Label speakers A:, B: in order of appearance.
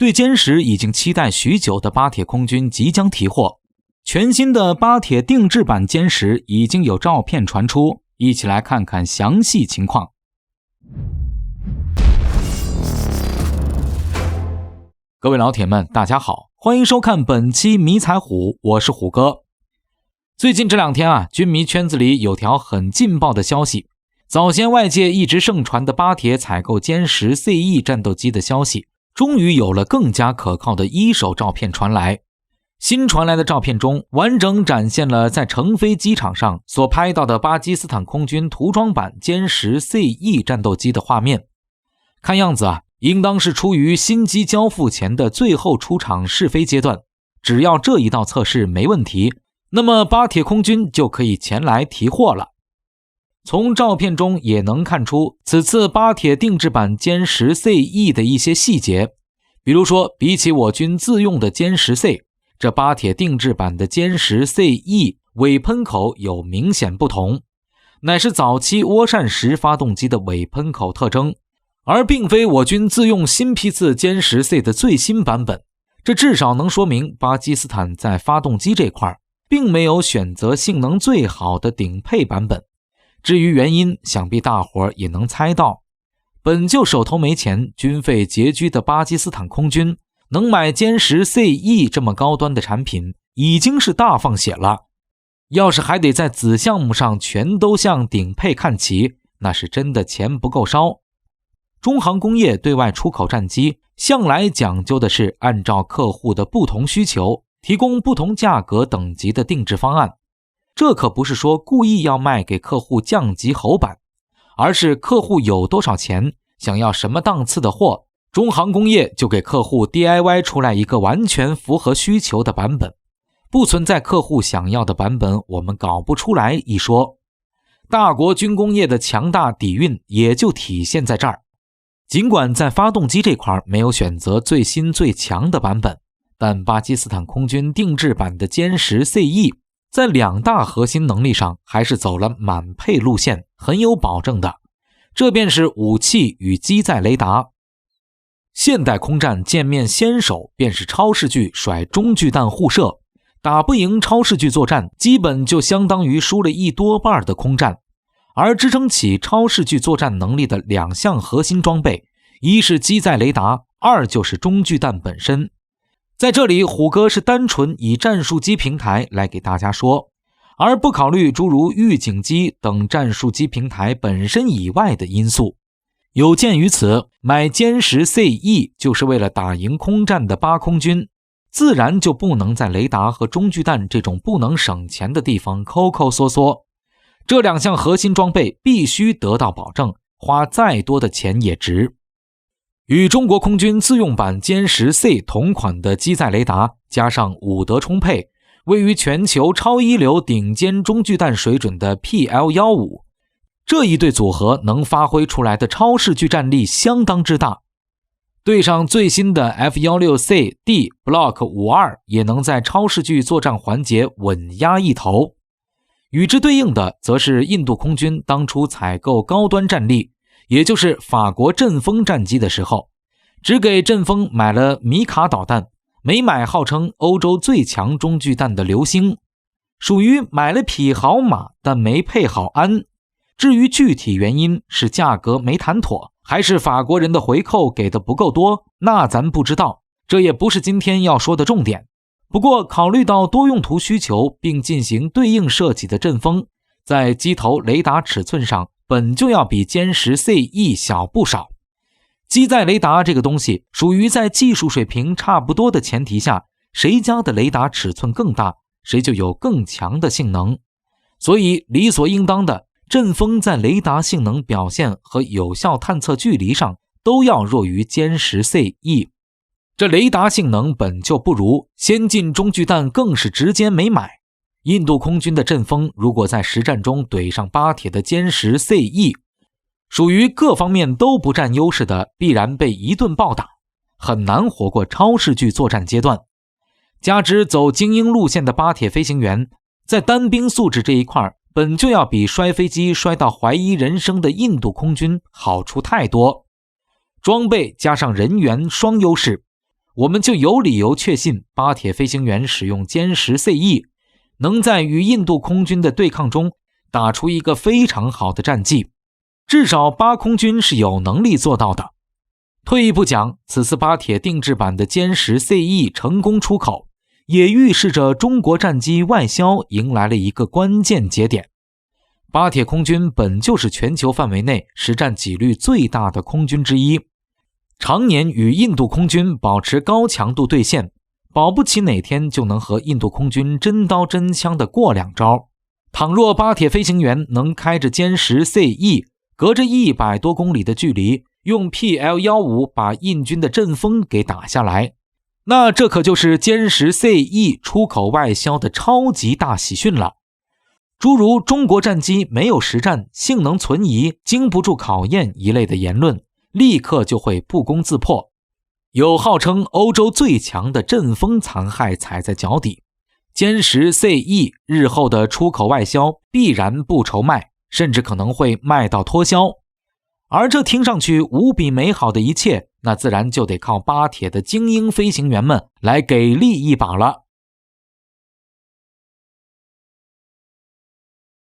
A: 对歼十已经期待许久的巴铁空军即将提货，全新的巴铁定制版歼十已经有照片传出，一起来看看详细情况。各位老铁们，大家好，欢迎收看本期迷彩虎，我是虎哥。最近这两天军迷圈子里有条很劲爆的消息，早先外界一直盛传的巴铁采购歼十 CE 战斗机的消息，终于有了更加可靠的一手照片传来。新传来的照片中，完整展现了在成飞机场上所拍到的巴基斯坦空军涂装版歼十 CE 战斗机的画面。看样子应当是出于新机交付前的最后出厂试飞阶段，只要这一道测试没问题，那么巴铁空军就可以前来提货了。从照片中也能看出此次巴铁定制版歼十 CE 的一些细节，比如说比起我军自用的歼十 C， 这巴铁定制版的歼十 CE 尾喷口有明显不同，乃是早期涡扇十发动机的尾喷口特征，而并非我军自用新批次歼十 C 的最新版本。这至少能说明巴基斯坦在发动机这块并没有选择性能最好的顶配版本。至于原因，想必大伙也能猜到，本就手头没钱，军费拮据的巴基斯坦空军能买歼十 CE 这么高端的产品，已经是大放血了。要是还得在子项目上全都向顶配看齐，那是真的钱不够烧。中航工业对外出口战机向来讲究的是按照客户的不同需求，提供不同价格等级的定制方案。这可不是说故意要卖给客户降级侯版，而是客户有多少钱，想要什么档次的货，中航工业就给客户 DIY 出来一个完全符合需求的版本，不存在客户想要的版本我们搞不出来一说。大国军工业的强大底蕴也就体现在这儿。尽管在发动机这块没有选择最新最强的版本，但巴基斯坦空军定制版的歼十 CE 在两大核心能力上还是走了满配路线，很有保证的。这便是武器与机载雷达。现代空战见面先手便是超视距甩中距弹互射，打不赢超视距作战，基本就相当于输了一多半的空战。而支撑起超视距作战能力的两项核心装备，一是机载雷达，二就是中距弹本身。在这里虎哥是单纯以战术机平台来给大家说，而不考虑诸如预警机等战术机平台本身以外的因素。有鉴于此，买歼十 CE 就是为了打赢空战的巴空军，自然就不能在雷达和中距弹这种不能省钱的地方抠抠缩缩。这两项核心装备必须得到保证，花再多的钱也值。与中国空军自用版歼十 C 同款的机载雷达，加上武德充沛，位于全球超一流顶尖中距弹水准的 PL-15， 这一对组合能发挥出来的超视距战力相当之大。对上最新的 F-16C-D Block 52，也能在超视距作战环节稳压一头。与之对应的则是印度空军当初采购高端战力，也就是法国阵风战机的时候，只给阵风买了米卡导弹，没买号称欧洲最强中距弹的流星，属于买了匹好马但没配好鞍。至于具体原因是价格没谈妥，还是法国人的回扣给的不够多，那咱不知道，这也不是今天要说的重点。不过考虑到多用途需求并进行对应设计的阵风，在机头雷达尺寸上本就要比歼十 CE 小不少。机载雷达这个东西属于在技术水平差不多的前提下，谁家的雷达尺寸更大，谁就有更强的性能。所以理所应当的，阵风在雷达性能表现和有效探测距离上都要弱于歼十 CE。这雷达性能本就不如，先进中距弹更是直接没买。印度空军的阵风如果在实战中怼上巴铁的歼十 CE， 属于各方面都不占优势的，必然被一顿暴打，很难活过超视距作战阶段。加之走精英路线的巴铁飞行员，在单兵素质这一块本就要比摔飞机摔到怀疑人生的印度空军好处太多。装备加上人员双优势，我们就有理由确信巴铁飞行员使用歼十 CE 能在与印度空军的对抗中打出一个非常好的战绩，至少巴空军是有能力做到的。退一步讲，此次巴铁定制版的歼十 CE 成功出口，也预示着中国战机外销迎来了一个关键节点。巴铁空军本就是全球范围内实战几率最大的空军之一，常年与印度空军保持高强度对线，保不齐哪天就能和印度空军真刀真枪的过两招。倘若巴铁飞行员能开着歼十 CE， 隔着100多公里的距离，用 PL-15 把印军的阵风给打下来，那这可就是歼十 CE 出口外销的超级大喜讯了。诸如中国战机没有实战、性能存疑、经不住考验一类的言论，立刻就会不攻自破。有号称欧洲最强的阵风残骸踩在脚底，歼十 CE 日后的出口外销必然不愁卖，甚至可能会卖到脱销。而这听上去无比美好的一切，那自然就得靠巴铁的精英飞行员们来给力一把了。